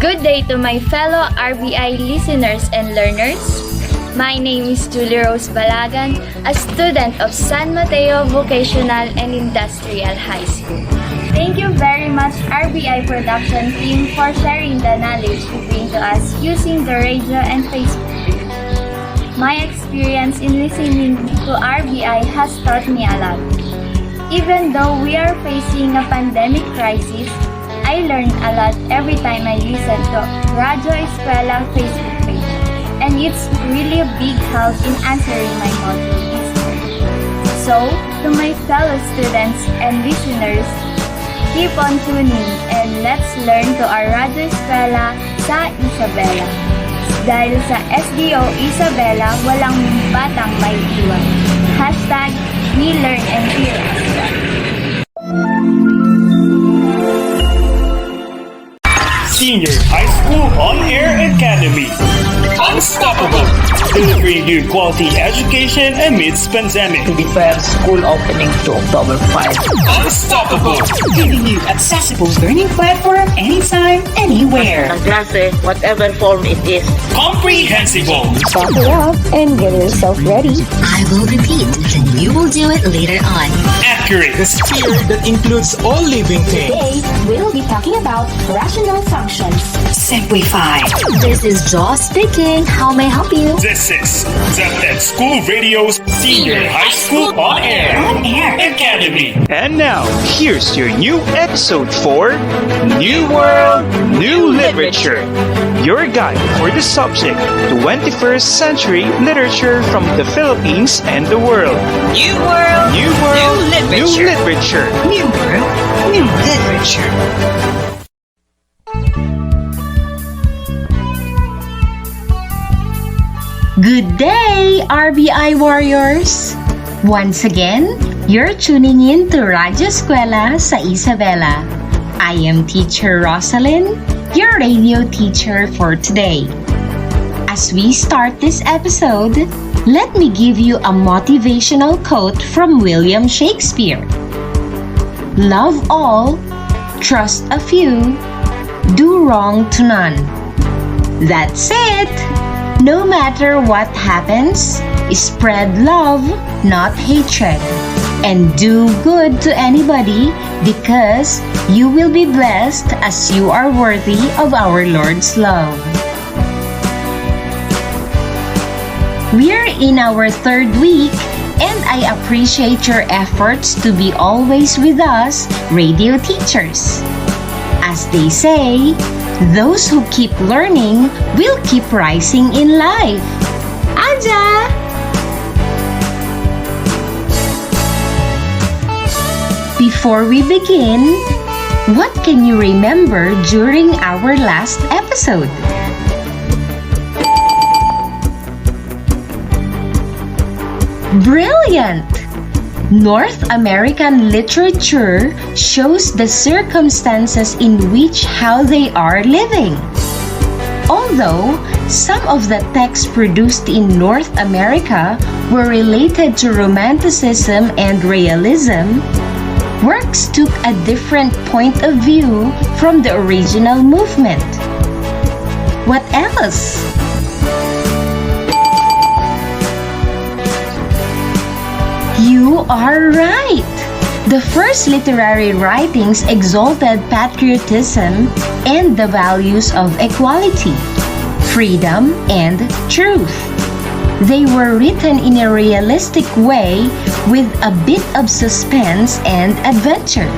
Good day to my fellow RBI listeners and learners. My name is Julie Rose Balagan, a student of San Mateo Vocational and Industrial High School. Thank you very much RBI production team for sharing the knowledge you bring to us using the radio and Facebook. My experience in listening to RBI has taught me a lot. Even though we are facing a pandemic crisis, I learned a lot every time I listen to Radyo Eskwela Facebook page, and it's really a big help in answering my modules. So, to my fellow students and listeners, keep on tuning and let's learn to our Radyo Eskwela sa Isabela. Dahil sa SDO Isabela, walang batang may iwan. Hashtag, we learn and hear as well. Senior High School On-Air Academy. Unstoppable! Delivering you quality education amidst pandemic. To defer school opening to October 5. Unstoppable! Giving you accessible learning platform anytime, anywhere. Ang klase, whatever form it is. Comprehensible! Buckle up and get yourself ready. I will repeat, then you will do it later on. Accurate! The sphere that includes all living things. Today, we'll be talking about rational functions. Simplify. This is Joss speaking. How may I help you? This is the School Radio's Senior High School On-Air Academy. And now, here's your new episode for New World, New Literature. Your guide for the subject, 21st century literature from the Philippines and the world. New world, New World, new literature. New Literature. New world, new literature. Good day, RBI warriors! Once again, you're tuning in to Radyo Eskwela sa Isabela. I am Teacher Rosalyn, your radio teacher for today. As we start this episode, let me give you a motivational quote from William Shakespeare. Love all, trust a few, do wrong to none. That's it! No matter what happens, spread love, not hatred, and do good to anybody because you will be blessed as you are worthy of our Lord's love. We're in our third week and I appreciate your efforts to be always with us, radio teachers. As they say, those who keep learning will keep rising in life. Aja! Before we begin, what can you remember during our last episode? Brilliant! North American literature shows the circumstances in which how they are living. Although some of the texts produced in North America were related to Romanticism and Realism, works took a different point of view from the original movement. What else? You are right! The first literary writings exalted patriotism and the values of equality, freedom, and truth. They were written in a realistic way with a bit of suspense and adventure.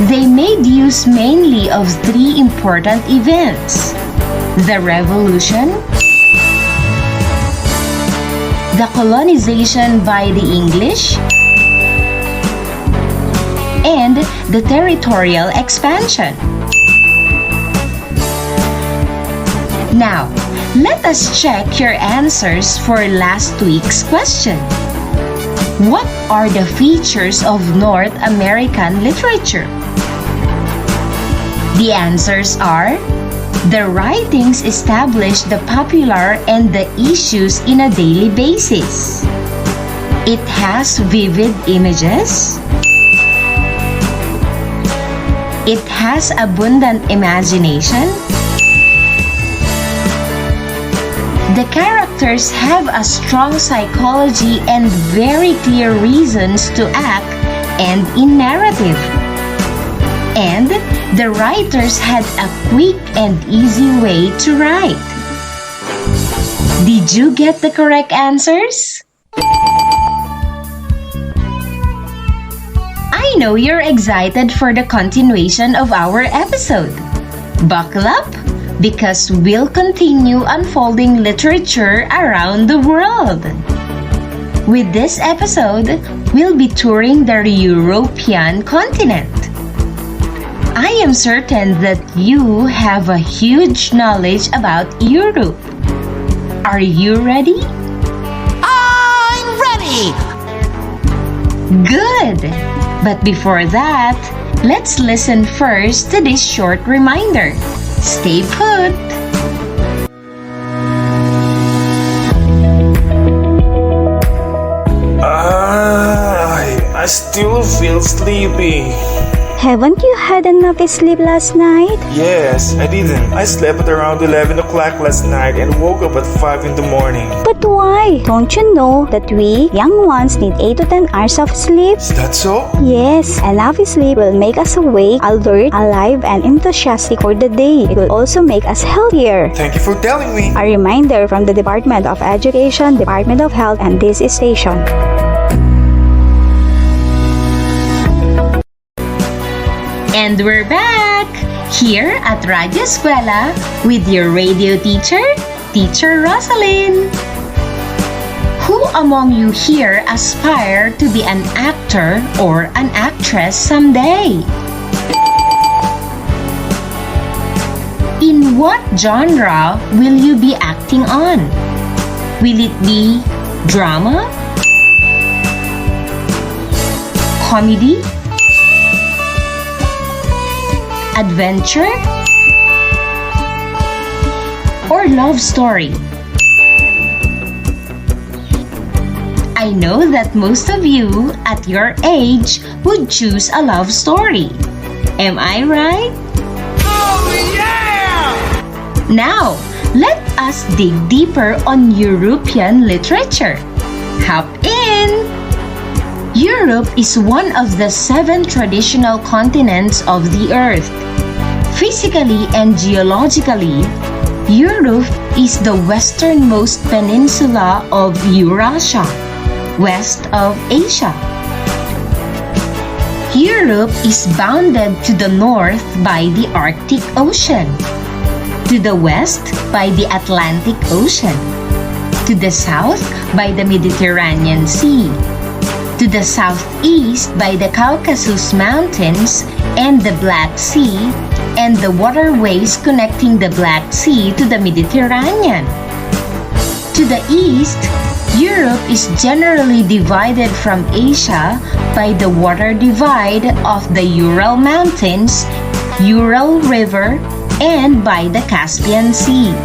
They made use mainly of three important events: the Revolution, the colonization by the English, and the territorial expansion. Now, let us check your answers for last week's question. What are the features of North American literature? The answers are: the writings establish the popular and the issues in a daily basis. It has vivid images. It has abundant imagination. The characters have a strong psychology and very clear reasons to act and in narrative. And the writers had a quick and easy way to write. Did you get the correct answers? I know you're excited for the continuation of our episode. Buckle up, because we'll continue unfolding literature around the world. With this episode, we'll be touring the European continent. I am certain that you have a huge knowledge about Europe. Are you ready? I'm ready! Good! But before that, let's listen first to this short reminder. Stay put! I still feel sleepy. Haven't you had enough sleep last night? Yes, I didn't. I slept at around 11 o'clock last night and woke up at 5 in the morning. But why? Don't you know that we, young ones, need 8 to 10 hours of sleep? Is that so? Yes, enough sleep will make us awake, alert, alive, and enthusiastic for the day. It will also make us healthier. Thank you for telling me. A reminder from the Department of Education, Department of Health, and this station. And we're back! Here at Radyo Eskwela with your radio teacher, Teacher Rosalyn. Who among you here aspire to be an actor or an actress someday? In what genre will you be acting on? Will it be drama? Comedy? Adventure? Or love story? I know that most of you at your age would choose a love story. Am I right? Oh yeah! Now, let us dig deeper on European literature. Hop in! Europe is one of the 7 traditional continents of the earth. Physically and geologically, Europe is the westernmost peninsula of Eurasia, west of Asia. Europe is bounded to the north by the Arctic Ocean, to the west by the Atlantic Ocean, to the south by the Mediterranean Sea, to the southeast by the Caucasus Mountains and the Black Sea, and the waterways connecting the Black Sea to the Mediterranean. To the east, Europe is generally divided from Asia by the water divide of the Ural Mountains, Ural River, and by the Caspian Sea.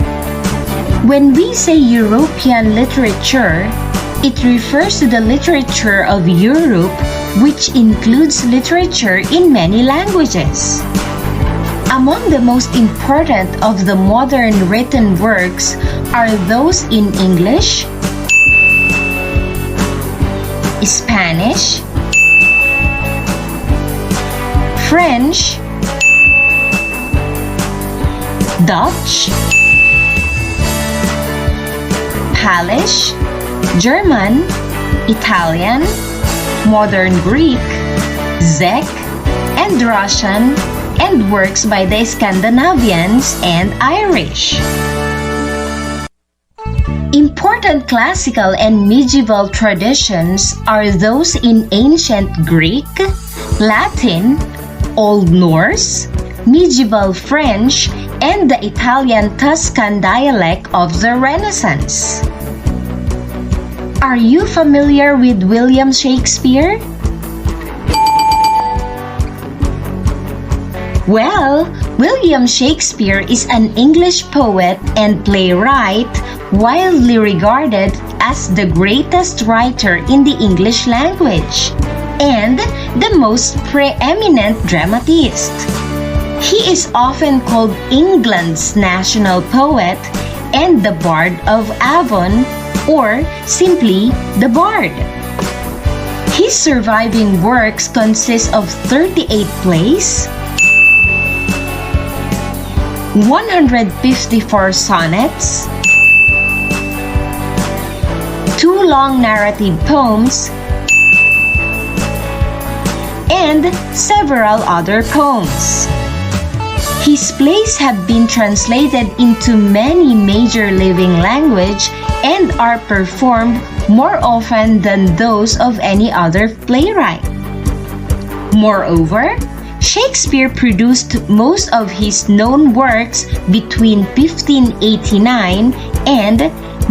When we say European literature, it refers to the literature of Europe, which includes literature in many languages. Among the most important of the modern written works are those in English, Spanish, French, Dutch, Polish, German, Italian, Modern Greek, Czech, and Russian, and works by the Scandinavians and Irish. Important classical and medieval traditions are those in ancient Greek, Latin, Old Norse, medieval French, and the Italian Tuscan dialect of the Renaissance. Are you familiar with William Shakespeare? Well, William Shakespeare is an English poet and playwright, widely regarded as the greatest writer in the English language and the most preeminent dramatist. He is often called England's national poet and the Bard of Avon, or simply the Bard. His surviving works consist of 38 plays, 154 sonnets, 2 long narrative poems, and several other poems. His plays have been translated into many major living languages and are performed more often than those of any other playwright. Moreover, Shakespeare produced most of his known works between 1589 and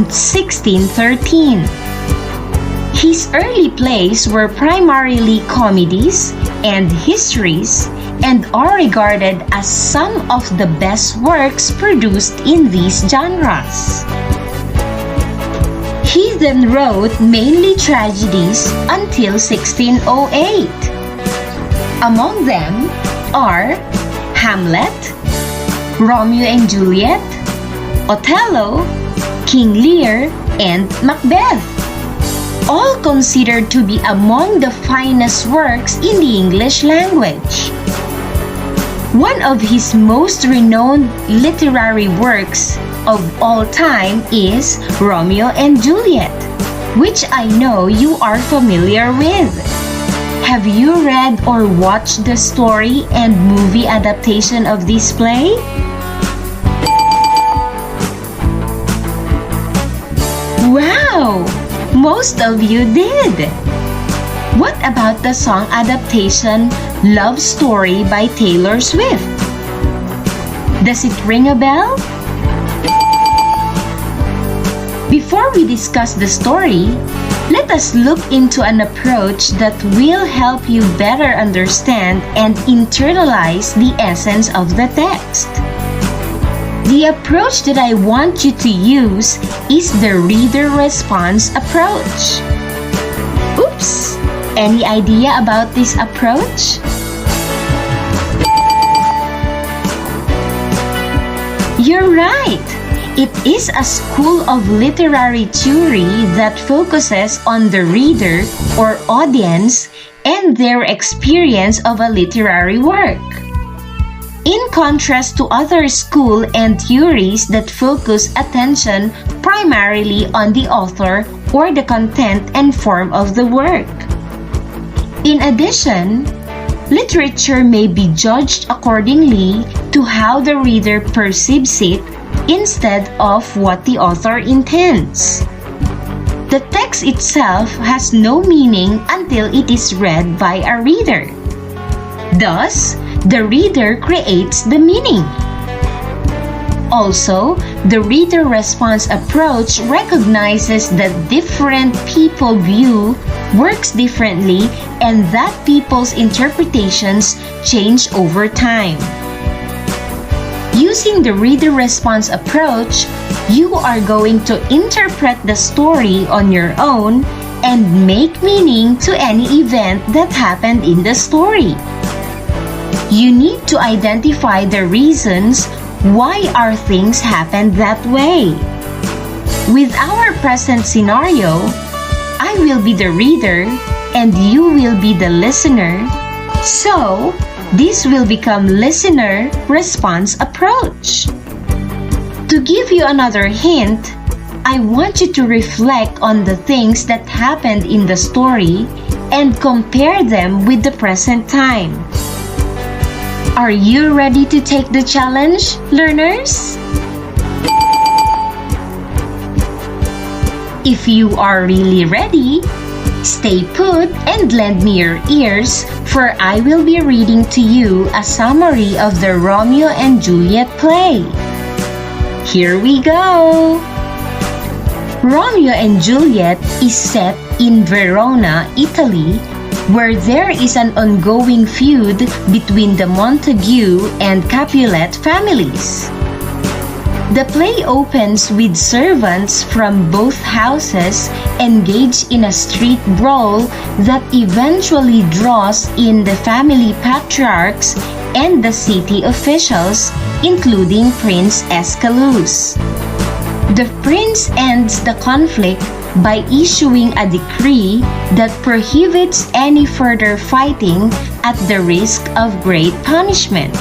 1613. His early plays were primarily comedies and histories and are regarded as some of the best works produced in these genres. He then wrote mainly tragedies until 1608. Among them are Hamlet, Romeo and Juliet, Othello, King Lear, and Macbeth, all considered to be among the finest works in the English language. One of his most renowned literary works of all time is Romeo and Juliet, which I know you are familiar with. Have you read or watched the story and movie adaptation of this play? Wow! Most of you did! What about the song adaptation Love Story by Taylor Swift? Does it ring a bell? Before we discuss the story, let us look into an approach that will help you better understand and internalize the essence of the text. The approach that I want you to use is the reader response approach. Oops! Any idea about this approach? You're right! It is a school of literary theory that focuses on the reader or audience and their experience of a literary work. In contrast to other schools and theories that focus attention primarily on the author or the content and form of the work. In addition, literature may be judged accordingly to how the reader perceives it instead of what the author intends. The text itself has no meaning until it is read by a reader. Thus, the reader creates the meaning. Also, the reader response approach recognizes that different people view works differently and that people's interpretations change over time. Using the reader response approach, you are going to interpret the story on your own and make meaning to any event that happened in the story. You need to identify the reasons why our things happened that way. With our present scenario, I will be the reader and you will be the listener. So, this will become listener response approach. To give you another hint, I want you to reflect on the things that happened in the story and compare them with the present time. Are you ready to take the challenge, learners? If you are really ready, stay put and lend me your ears, for I will be reading to you a summary of the Romeo and Juliet play. Here we go! Romeo and Juliet is set in Verona, Italy, where there is an ongoing feud between the Montague and Capulet families. The play opens with servants from both houses engaged in a street brawl that eventually draws in the family patriarchs and the city officials, including Prince Escalus. The prince ends the conflict by issuing a decree that prohibits any further fighting at the risk of great punishment.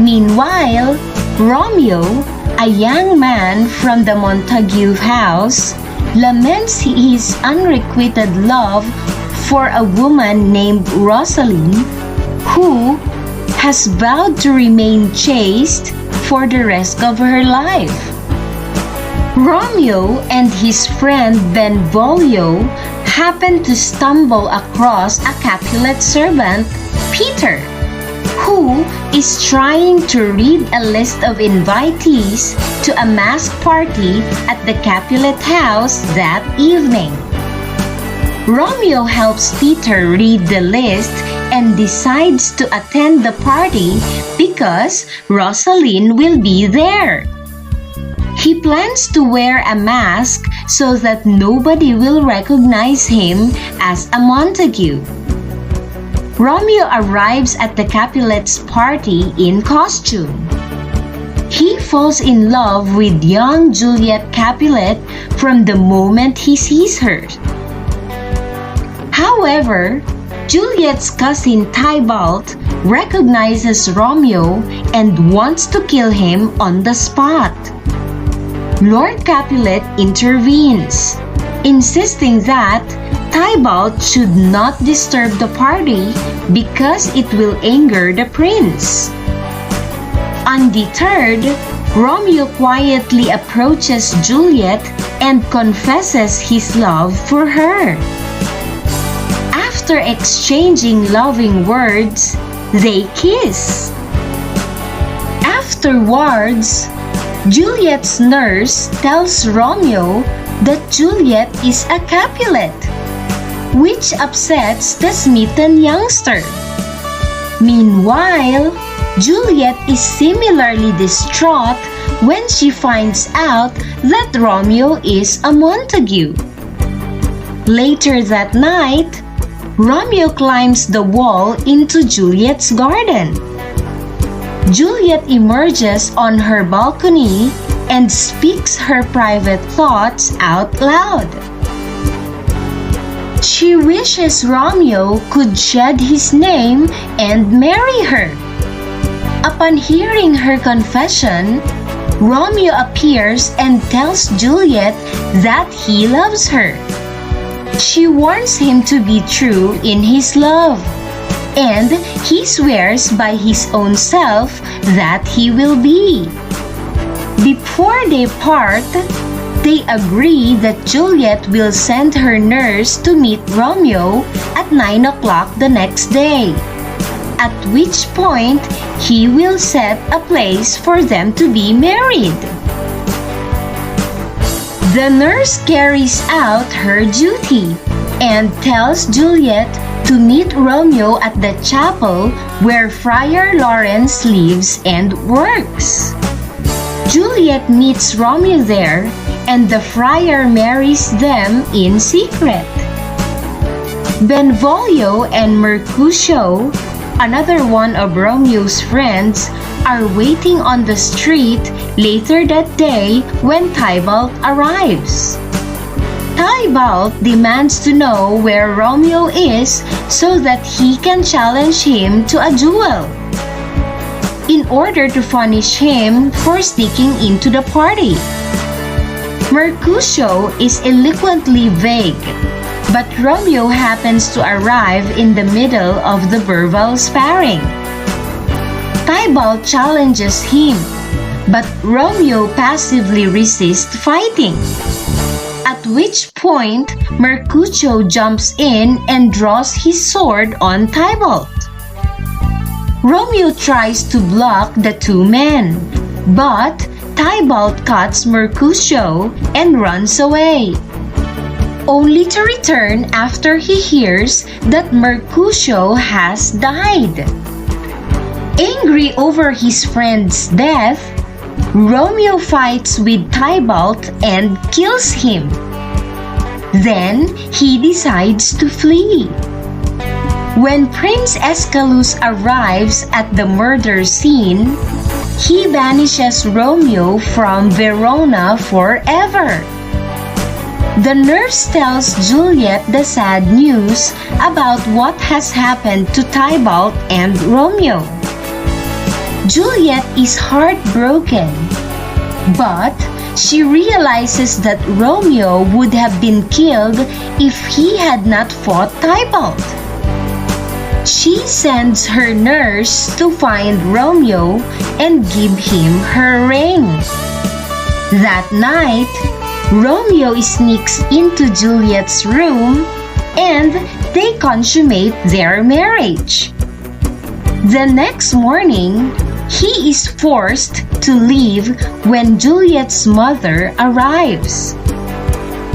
Meanwhile, Romeo, a young man from the Montague house, laments his unrequited love for a woman named Rosaline, who has vowed to remain chaste for the rest of her life. Romeo and his friend Benvolio happen to stumble across a Capulet servant, Peter, who is trying to read a list of invitees to a masked party at the Capulet house that evening. Romeo helps Peter read the list and decides to attend the party because Rosaline will be there. He plans to wear a mask so that nobody will recognize him as a Montague. Romeo arrives at the Capulets' party in costume. He falls in love with young Juliet Capulet from the moment he sees her. However, Juliet's cousin Tybalt recognizes Romeo and wants to kill him on the spot. Lord Capulet intervenes, insisting that Tybalt should not disturb the party because it will anger the prince. Undeterred, Romeo quietly approaches Juliet and confesses his love for her. After exchanging loving words, they kiss. Afterwards, Juliet's nurse tells Romeo that Juliet is a Capulet, which upsets the smitten youngster. Meanwhile, Juliet is similarly distraught when she finds out that Romeo is a Montague. Later that night, Romeo climbs the wall into Juliet's garden. Juliet emerges on her balcony and speaks her private thoughts out loud. She wishes Romeo could shed his name and marry her. Upon hearing her confession, Romeo appears and tells Juliet that he loves her. She warns him to be true in his love, and he swears by his own self that he will be. Before they part, they agree that Juliet will send her nurse to meet Romeo at 9 o'clock the next day, at which point he will set a place for them to be married. The nurse carries out her duty and tells Juliet to meet Romeo at the chapel where Friar Lawrence lives and works. Juliet meets Romeo there, and the friar marries them in secret. Benvolio and Mercutio, another one of Romeo's friends, are waiting on the street later that day when Tybalt arrives. Tybalt demands to know where Romeo is so that he can challenge him to a duel, in order to punish him for sneaking into the party. Mercutio is eloquently vague, but Romeo happens to arrive in the middle of the verbal sparring. Tybalt challenges him, but Romeo passively resists fighting. At which point, Mercutio jumps in and draws his sword on Tybalt. Romeo tries to block the two men, but Tybalt cuts Mercutio and runs away, only to return after he hears that Mercutio has died. Angry over his friend's death, Romeo fights with Tybalt and kills him. Then he decides to flee. When Prince Escalus arrives at the murder scene, he banishes Romeo from Verona forever. The nurse tells Juliet the sad news about what has happened to Tybalt and Romeo. Juliet is heartbroken, but she realizes that Romeo would have been killed if he had not fought Tybalt. She sends her nurse to find Romeo and give him her ring. That night, Romeo sneaks into Juliet's room and they consummate their marriage. The next morning, he is forced to leave when Juliet's mother arrives.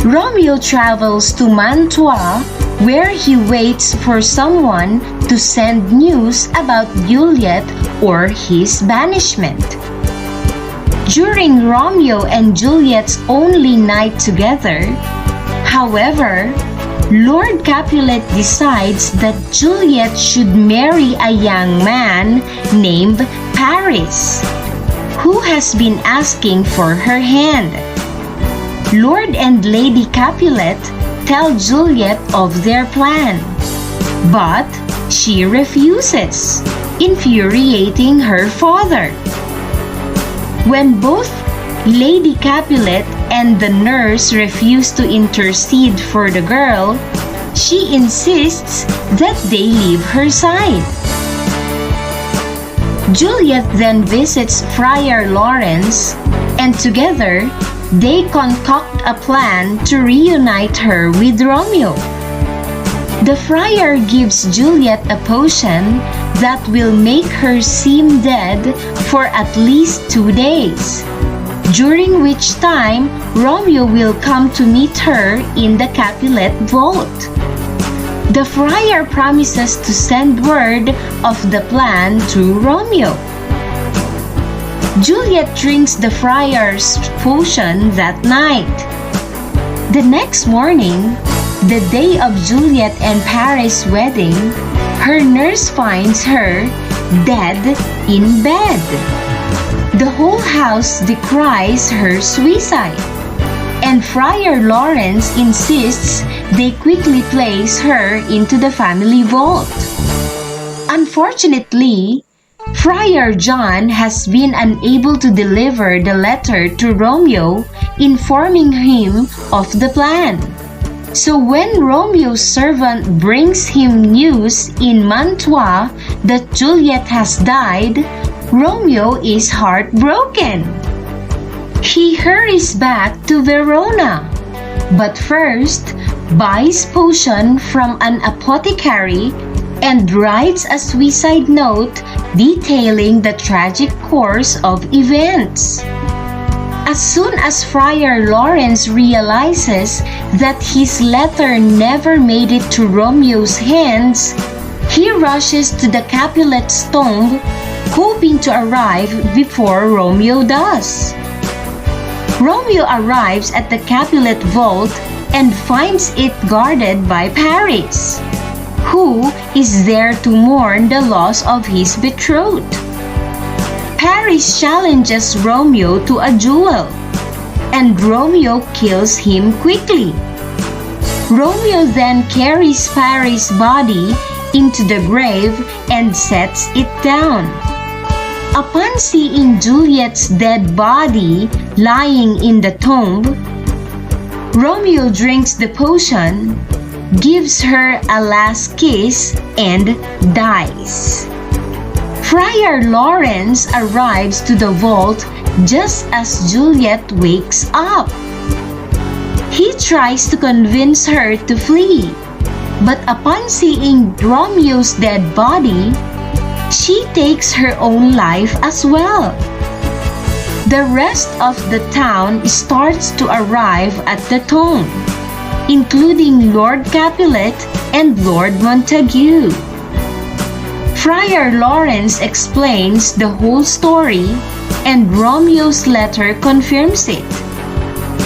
Romeo travels to Mantua, where he waits for someone to send news about Juliet or his banishment. During Romeo and Juliet's only night together, however, Lord Capulet decides that Juliet should marry a young man named Paris, who has been asking for her hand. Lord and Lady Capulet tell Juliet of their plan, but she refuses, infuriating her father. When both Lady Capulet and the nurse refuse to intercede for the girl, she insists that they leave her side. Juliet then visits Friar Lawrence, and together they concoct a plan to reunite her with Romeo. The friar gives Juliet a potion that will make her seem dead for at least 2 days, during which time Romeo will come to meet her in the Capulet vault. The friar promises to send word of the plan to Romeo. Juliet drinks the friar's potion that night. The next morning, the day of Juliet and Paris' wedding, her nurse finds her dead in bed. The whole house decries her suicide, and Friar Lawrence insists they quickly place her into the family vault. Unfortunately, Friar John has been unable to deliver the letter to Romeo informing him of the plan. So when Romeo's servant brings him news in Mantua that Juliet has died, Romeo is heartbroken. He hurries back to Verona, but first buys potion from an apothecary and writes a suicide note detailing the tragic course of events. As soon as Friar Lawrence realizes that his letter never made it to Romeo's hands, he rushes to the Capulet's tomb, hoping to arrive before Romeo does. Romeo arrives at the Capulet vault and finds it guarded by Paris, who is there to mourn the loss of his betrothed. Paris challenges Romeo to a duel, and Romeo kills him quickly. Romeo then carries Paris' body into the grave and sets it down. Upon seeing Juliet's dead body lying in the tomb, Romeo drinks the potion, gives her a last kiss, and dies. Friar Lawrence arrives to the vault just as Juliet wakes up. He tries to convince her to flee, but upon seeing Romeo's dead body, she takes her own life as well. The rest of the town starts to arrive at the tomb, including Lord Capulet and Lord Montague. Friar Lawrence explains the whole story, and Romeo's letter confirms it.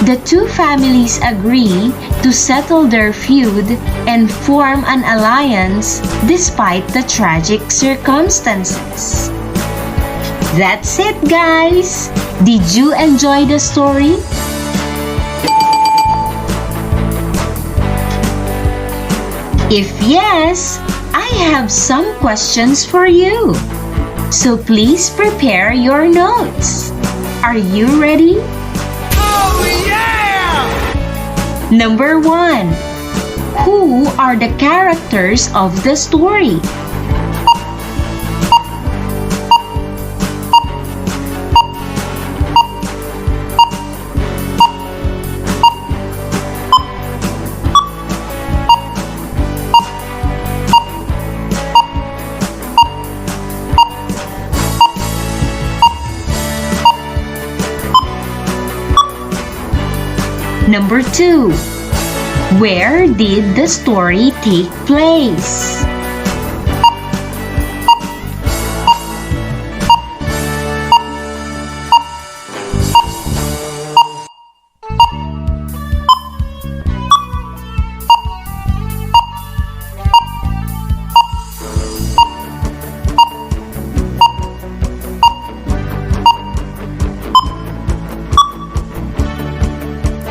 The two families agree to settle their feud and form an alliance despite the tragic circumstances. That's it, guys. Did you enjoy the story? If yes, I have some questions for you. So please prepare your notes. Are you ready? Oh, yeah! Number 1. Who are the characters of the story? Number 2. Where did the story take place?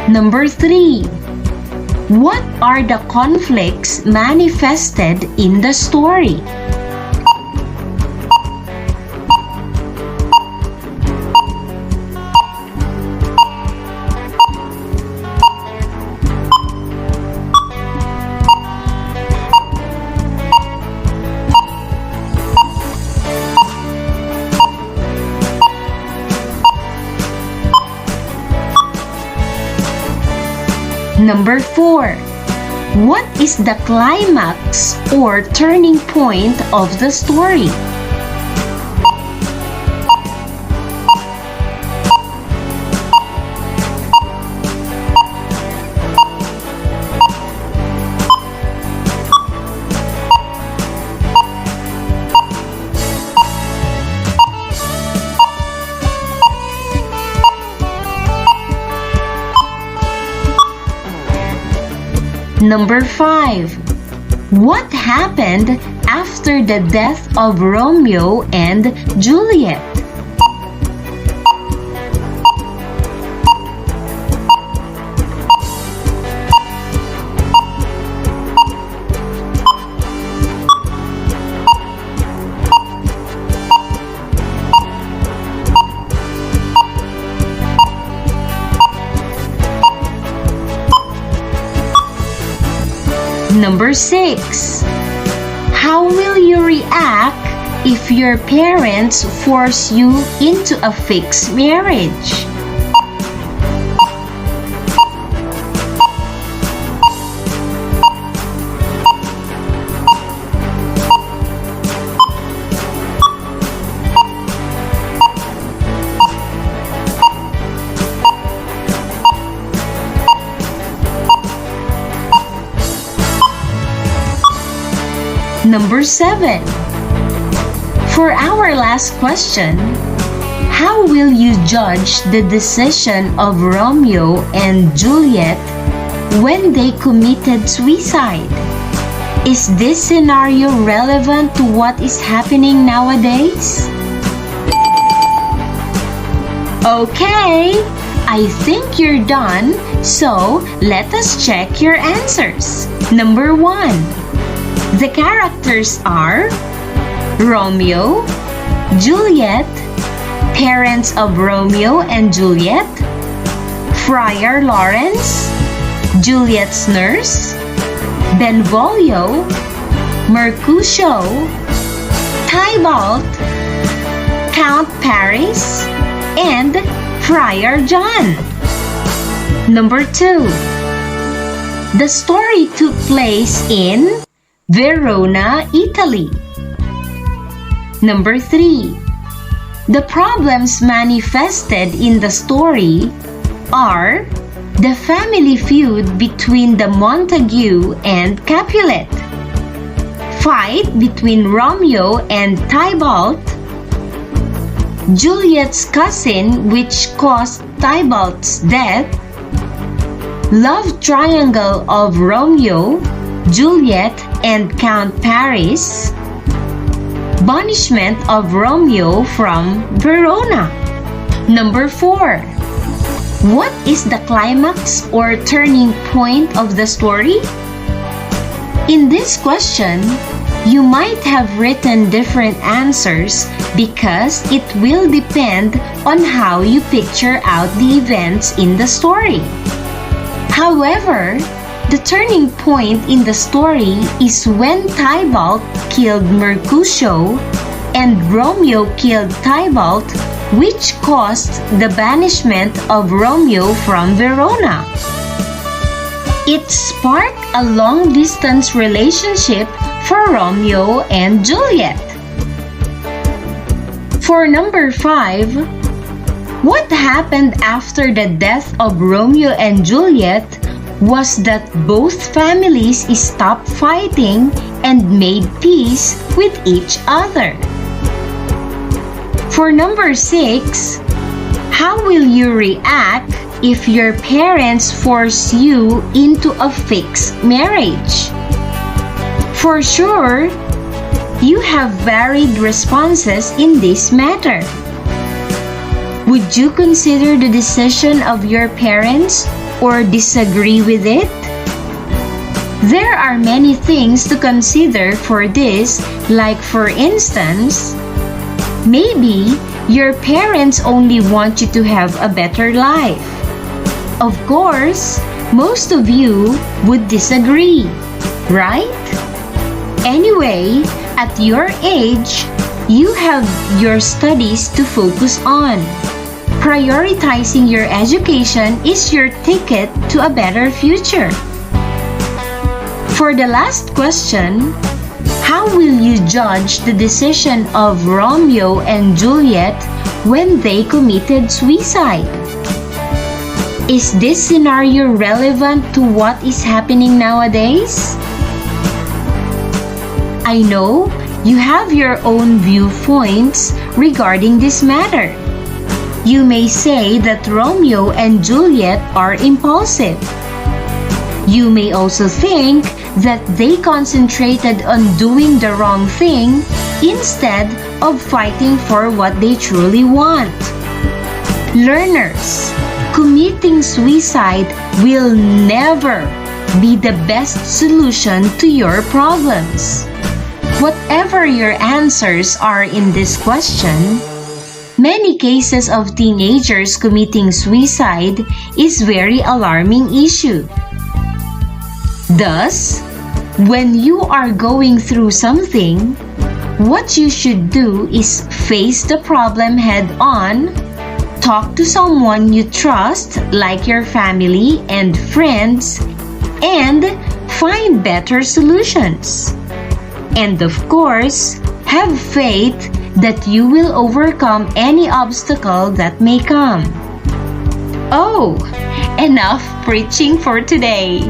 Number 3. What are the conflicts manifested in the story? Number 4. What is the climax or turning point of the story? Number 5. What happened after the death of Romeo and Juliet? Number 6. How will you react if your parents force you into a fixed marriage? Number 7. For our last question, how will you judge the decision of Romeo and Juliet when they committed suicide? Is this scenario relevant to what is happening nowadays? Okay, I think you're done, so let us check your answers. Number 1. The characters are Romeo, Juliet, parents of Romeo and Juliet, Friar Lawrence, Juliet's nurse, Benvolio, Mercutio, Tybalt, Count Paris, and Friar John. Number 2. The story took place in Verona, Italy. Number 3. The problems manifested in the story are the family feud between the Montague and Capulet, fight between Romeo and Tybalt, Juliet's cousin which caused Tybalt's death, love triangle of Romeo, Juliet, and Count Paris, Banishment of Romeo from Verona. Number 4. What is the climax or turning point of the story? In this question, you might have written different answers because it will depend on how you picture out the events in the story. However, the turning point in the story is when Tybalt killed Mercutio and Romeo killed Tybalt, which caused the banishment of Romeo from Verona. It sparked a long-distance relationship for Romeo and Juliet. For number 5, what happened after the death of Romeo and Juliet was that both families stopped fighting and made peace with each other. For number 6, how will you react if your parents force you into a fixed marriage? For sure, you have varied responses in this matter. Would you consider the decision of your parents or disagree with it? There are many things to consider for this, like for instance, maybe your parents only want you to have a better life. Of course, most of you would disagree, right? Anyway, at your age, you have your studies to focus on. Prioritizing your education is your ticket to a better future. For the last question, how will you judge the decision of Romeo and Juliet when they committed suicide? Is this scenario relevant to what is happening nowadays? I know you have your own viewpoints regarding this matter. You may say that Romeo and Juliet are impulsive. You may also think that they concentrated on doing the wrong thing instead of fighting for what they truly want. Learners, committing suicide will never be the best solution to your problems. Whatever your answers are in this question, many cases of teenagers committing suicide is very alarming issue. Thus, when you are going through something, what you should do is face the problem head on, talk to someone you trust like your family and friends, and find better solutions. And of course, have faith that you will overcome any obstacle that may come. Oh, enough preaching for today.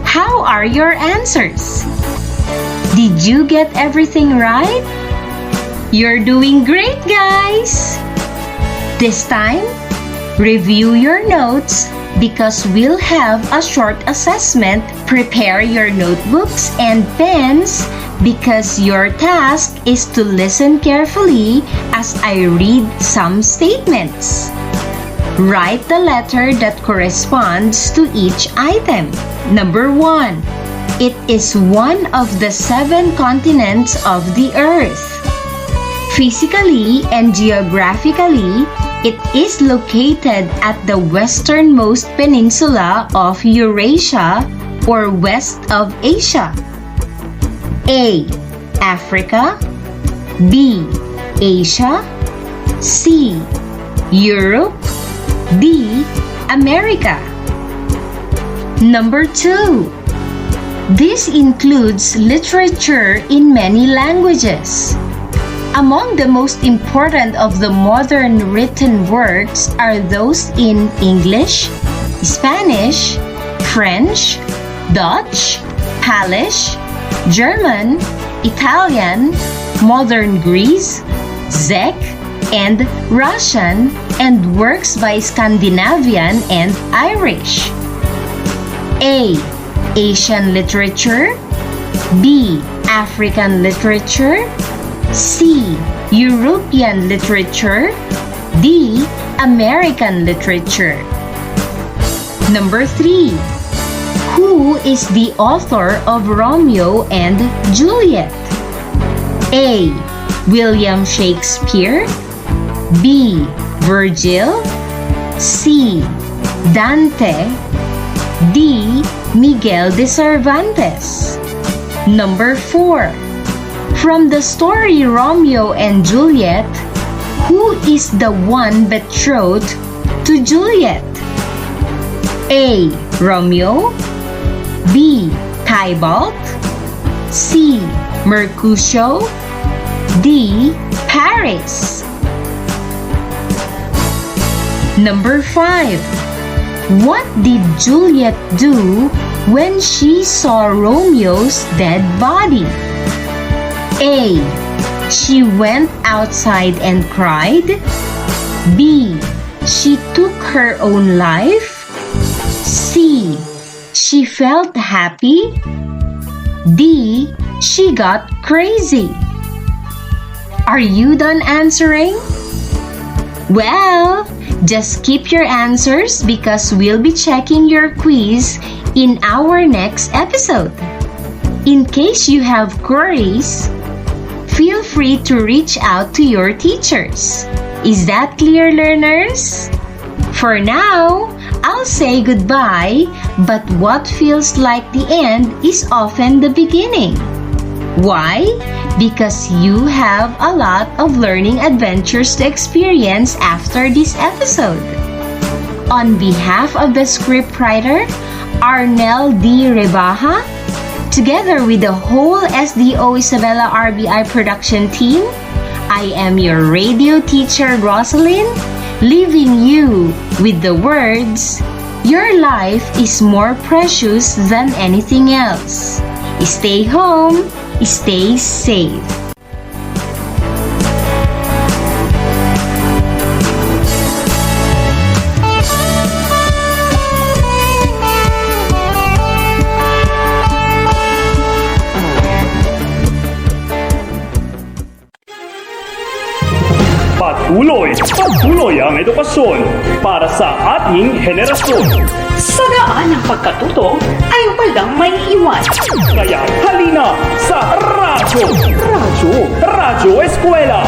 How are your answers? Did you get everything right? You're doing great, guys! This time, review your notes because we'll have a short assessment. Prepare your notebooks and pens because your task is to listen carefully as I read some statements. Write the letter that corresponds to each item. Number 1. It is one of the 7 continents of the Earth. Physically and geographically, it is located at the westernmost peninsula of Eurasia or west of Asia. A. Africa. B. Asia. C. Europe. D. America. Number 2. This includes literature in many languages. Among the most important of the modern written works are those in English, Spanish, French, Dutch, Polish, German, Italian, modern Greece, Czech, and Russian, and works by Scandinavian and Irish. A. Asian literature. B. African literature. C. European literature. D. American literature. Number 3. Who is the author of Romeo and Juliet? A. William Shakespeare. B. Virgil. C. Dante. D. Miguel de Cervantes. Number 4. From the story Romeo and Juliet, who is the one betrothed to Juliet? A. Romeo. B. Tybalt. C. Mercutio. D. Paris. Number 5. What did Juliet do when she saw Romeo's dead body? A. She went outside and cried. B. She took her own life. C. She felt happy. D. She got crazy. Are you done answering? Well, just keep your answers because we'll be checking your quiz in our next episode. In case you have queries, feel free to reach out to your teachers. Is that clear, learners? For now, I'll say goodbye, but what feels like the end is often the beginning. Why? Because you have a lot of learning adventures to experience after this episode. On behalf of the scriptwriter, Arnel D. Rebaja, together with the whole SDO Isabela RBI production team, I am your radio teacher, Rosalyn, leaving you with the words, your life is more precious than anything else. Stay home, stay safe. Patuloy ang edukasyon para sa ating henerasyon. Sa daan ng pagkatuto ay walang may iwan. Kaya halina sa Radyo Eskwela!